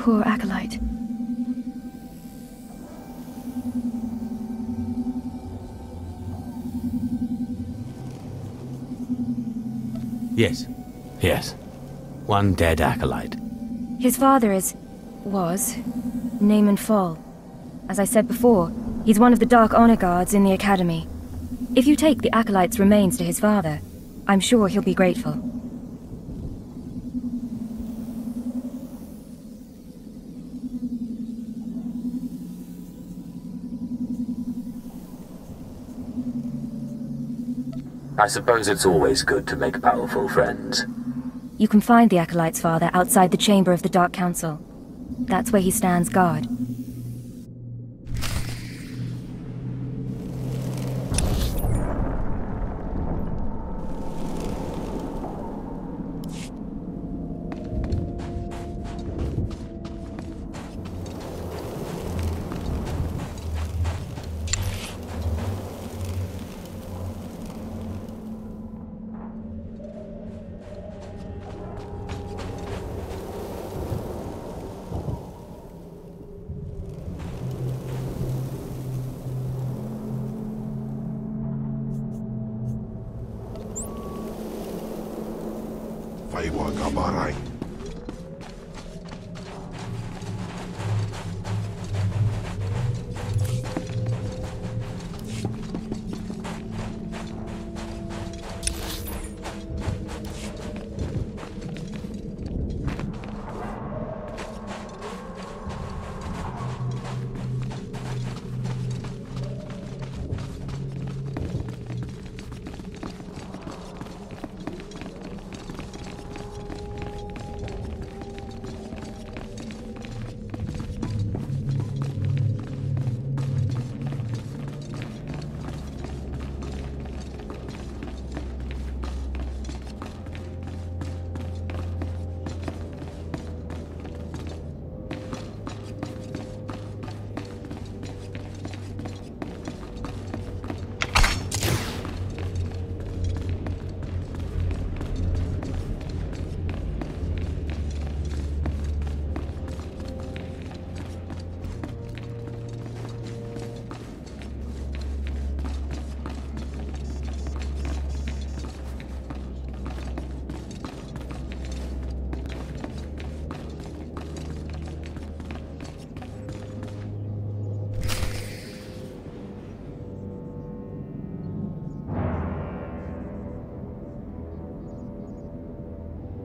Poor acolyte. Yes. Yes. One dead acolyte. His father was Naaman Fall. As I said before, he's one of the Dark Honor Guards in the Academy. If you take the acolyte's remains to his father, I'm sure he'll be grateful. I suppose it's always good to make powerful friends. You can find the acolyte's father outside the chamber of the Dark Council. That's where he stands guard.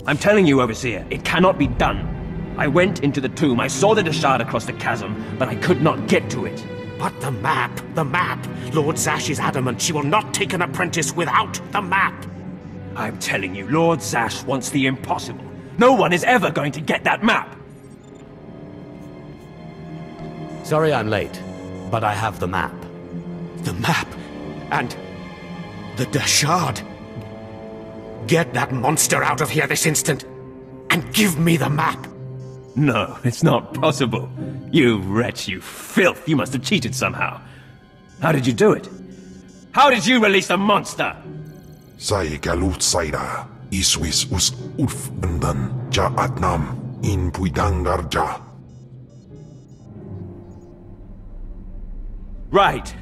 I'm telling you, Overseer, it cannot be done. I went into the tomb, I saw the Deshard across the chasm, but I could not get to it. But the map! Lord Zash is adamant she will not take an apprentice without the map! I'm telling you, Lord Zash wants the impossible. No one is ever going to get that map! Sorry I'm late, but I have the map. The map? And the Deshard? Get that monster out of here this instant, and give me the map! No, it's not possible. You wretch, you filth, you must have cheated somehow. How did you do it? How did you release the monster? Sai galut saira, iswis us ulf undan, ja atnam, in puidangarja. Right.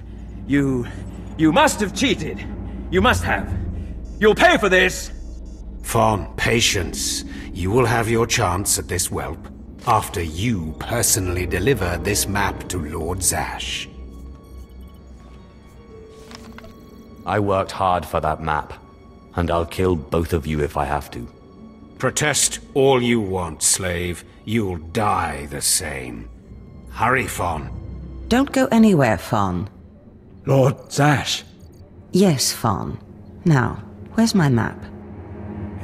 You must have cheated. You must have. You'll pay for this! Fawn, patience. You will have your chance at this whelp, after you personally deliver this map to Lord Zash. I worked hard for that map, and I'll kill both of you if I have to. Protest all you want, slave. You'll die the same. Hurry, Fawn. Don't go anywhere, Fawn. Lord Zash. Yes, Fawn. Now, where's my map?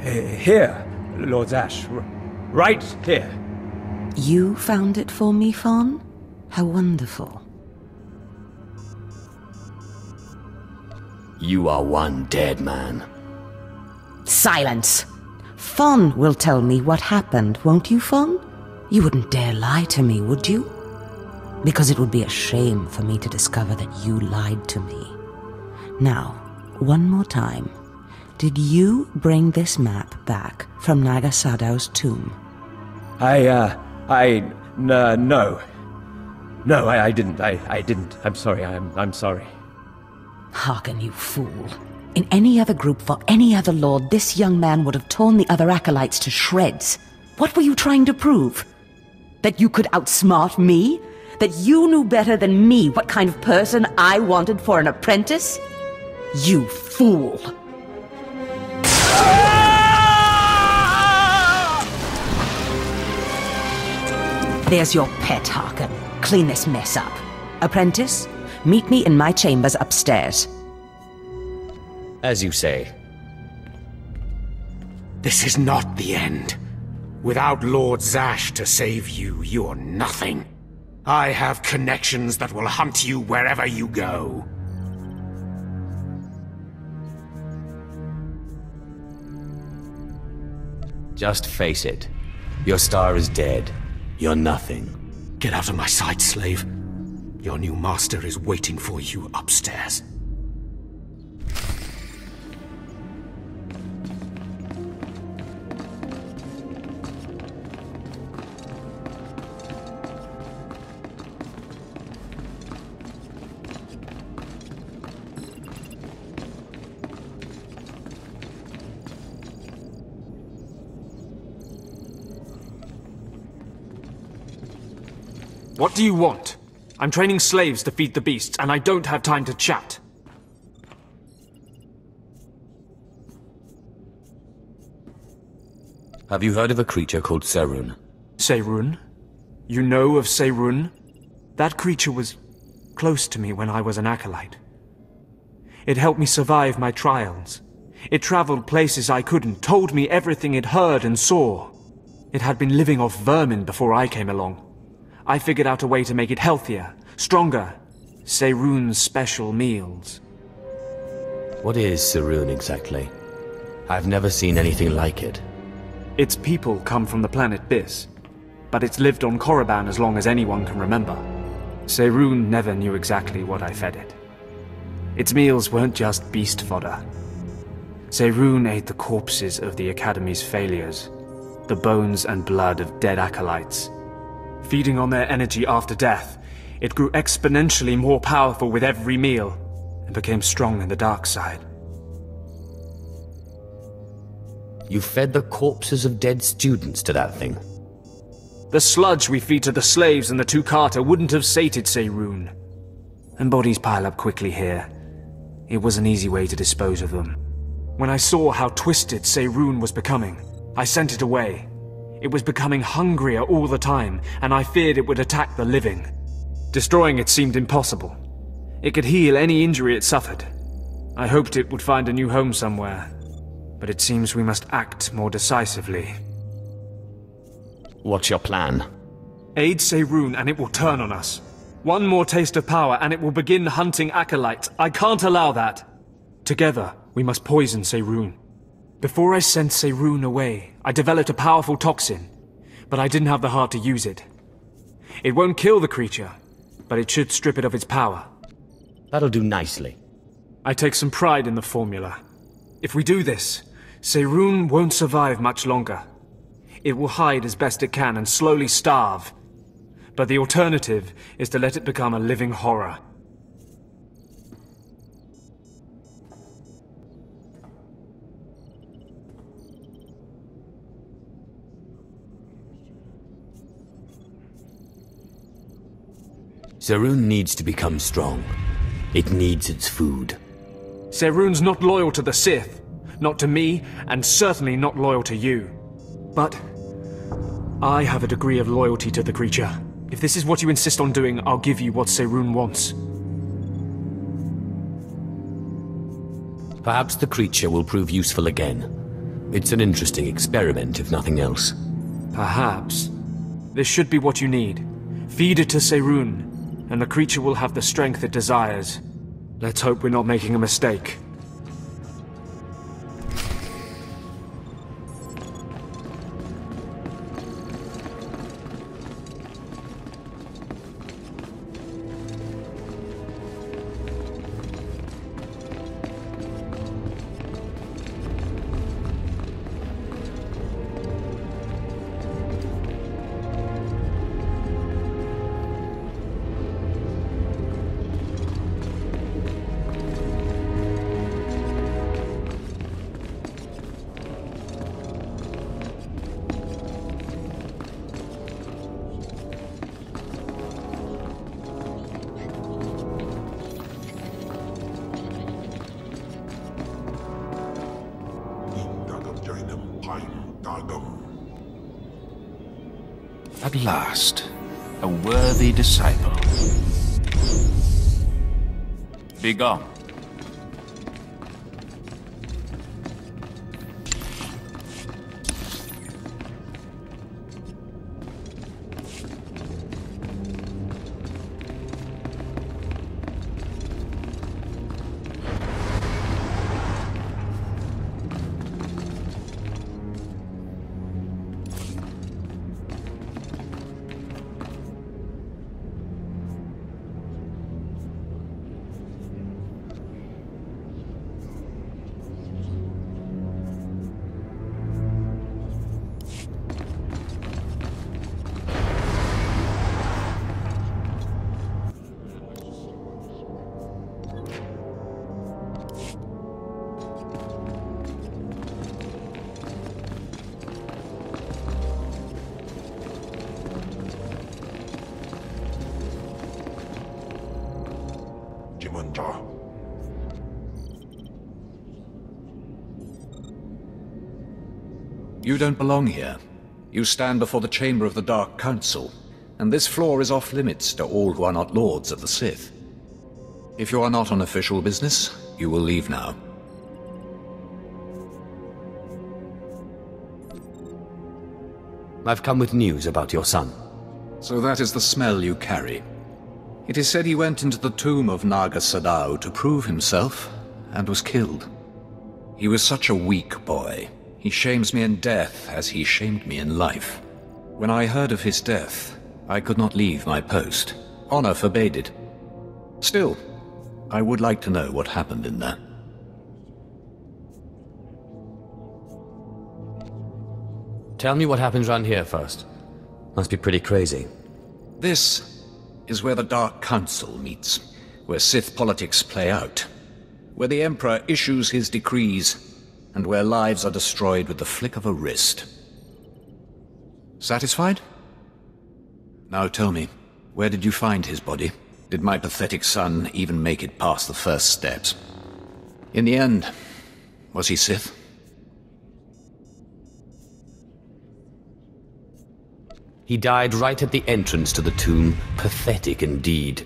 Here, Lord Zash. Right here. You found it for me, Fawn? How wonderful. You are one dead man. Silence! Fawn will tell me what happened, won't you, Fawn? You wouldn't dare lie to me, would you? Because it would be a shame for me to discover that you lied to me. Now, one more time. Did you bring this map back from Nagasadow's tomb? No. No, I didn't. I didn't. I'm sorry. I'm sorry. Hearken, you fool. In any other group for any other lord, this young man would have torn the other acolytes to shreds. What were you trying to prove? That you could outsmart me? That you knew better than me what kind of person I wanted for an apprentice? You fool! There's your pet, Harkin. Clean this mess up. Apprentice, meet me in my chambers upstairs. As you say. This is not the end. Without Lord Zash to save you, you're nothing. I have connections that will hunt you wherever you go. Just face it. Your star is dead. You're nothing. Get out of my sight, slave. Your new master is waiting for you upstairs. What do you want? I'm training slaves to feed the beasts, and I don't have time to chat. Have you heard of a creature called Serun? Serun? You know of Serun? That creature was close to me when I was an acolyte. It helped me survive my trials. It traveled places I couldn't, told me everything it heard and saw. It had been living off vermin before I came along. I figured out a way to make it healthier, stronger. Serun's special meals. What is Serun exactly? I've never seen anything like it. Its people come from the planet Bis, but it's lived on Korriban as long as anyone can remember. Serun never knew exactly what I fed it. Its meals weren't just beast fodder. Serun ate the corpses of the Academy's failures, the bones and blood of dead acolytes. Feeding on their energy after death, it grew exponentially more powerful with every meal, and became strong in the dark side. You fed the corpses of dead students to that thing? The sludge we feed to the slaves and the two Carter wouldn't have sated Serun. And bodies pile up quickly here. It was an easy way to dispose of them. When I saw how twisted Serun was becoming, I sent it away. It was becoming hungrier all the time, and I feared it would attack the living. Destroying it seemed impossible. It could heal any injury it suffered. I hoped it would find a new home somewhere, but it seems we must act more decisively. What's your plan? Aid Serun and it will turn on us. One more taste of power and it will begin hunting acolytes. I can't allow that. Together, we must poison Serun. Before I sent Serun away, I developed a powerful toxin, but I didn't have the heart to use it. It won't kill the creature, but it should strip it of its power. That'll do nicely. I take some pride in the formula. If we do this, Serun won't survive much longer. It will hide as best it can and slowly starve. But the alternative is to let it become a living horror. Serun needs to become strong. It needs its food. Serun's not loyal to the Sith, not to me, and certainly not loyal to you. But I have a degree of loyalty to the creature. If this is what you insist on doing, I'll give you what Serun wants. Perhaps the creature will prove useful again. It's an interesting experiment, if nothing else. Perhaps. This should be what you need. Feed it to Serun, and the creature will have the strength it desires. Let's hope we're not making a mistake. I'm Dagum. At last, a worthy disciple. Be gone. You don't belong here. You stand before the chamber of the Dark Council, and this floor is off-limits to all who are not lords of the Sith. If you are not on official business, you will leave now. I've come with news about your son. So that is the smell you carry. It is said he went into the tomb of Naga Sadao to prove himself, and was killed. He was such a weak boy. He shames me in death as he shamed me in life. When I heard of his death, I could not leave my post. Honor forbade it. Still, I would like to know what happened in there. Tell me what happens around here first. Must be pretty crazy. This is where the Dark Council meets, where Sith politics play out, where the Emperor issues his decrees, and where lives are destroyed with the flick of a wrist. Satisfied? Now tell me, where did you find his body? Did my pathetic son even make it past the first steps? In the end, was he Sith? He died right at the entrance to the tomb. Pathetic indeed.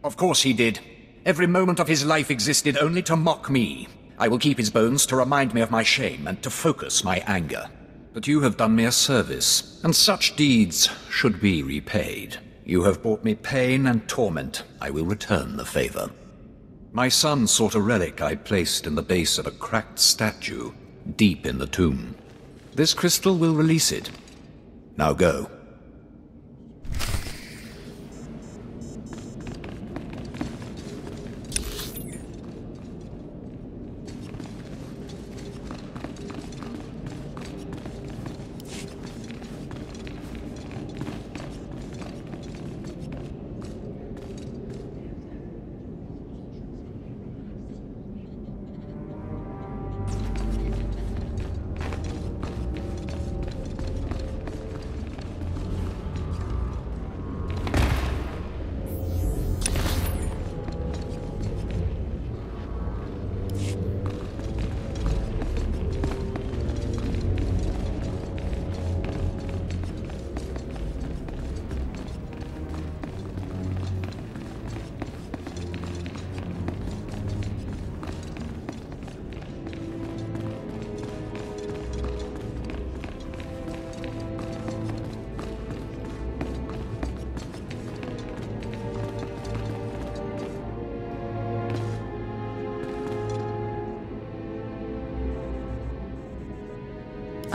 Of course he did. Every moment of his life existed only to mock me. I will keep his bones to remind me of my shame and to focus my anger. But you have done me a service, and such deeds should be repaid. You have brought me pain and torment. I will return the favor. My son sought a relic I placed in the base of a cracked statue, deep in the tomb. This crystal will release it. Now go.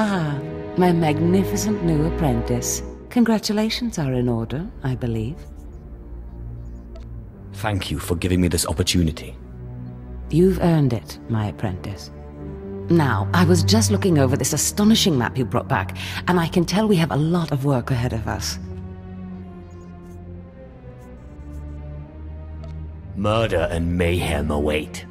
Ah, my magnificent new apprentice. Congratulations are in order, I believe. Thank you for giving me this opportunity. You've earned it, my apprentice. Now, I was just looking over this astonishing map you brought back, and I can tell we have a lot of work ahead of us. Murder and mayhem await.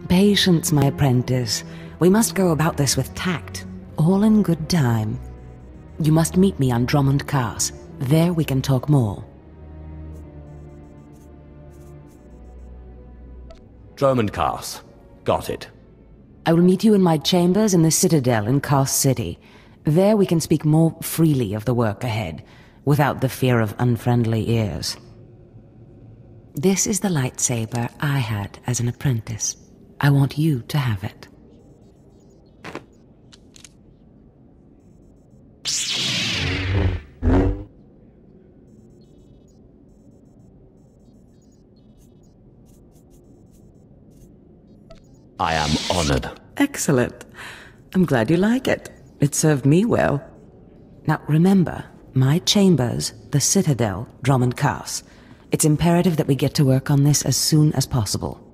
Patience, my apprentice. We must go about this with tact, all in good time. You must meet me on Drummond Cars. There we can talk more. Drummond Cars. Got it. I will meet you in my chambers in the Citadel in Kars City. There we can speak more freely of the work ahead, without the fear of unfriendly ears. This is the lightsaber I had as an apprentice. I want you to have it. I am honored. Excellent. I'm glad you like it. It served me well. Now remember, my chambers, the Citadel, Drummond Cass. It's imperative that we get to work on this as soon as possible.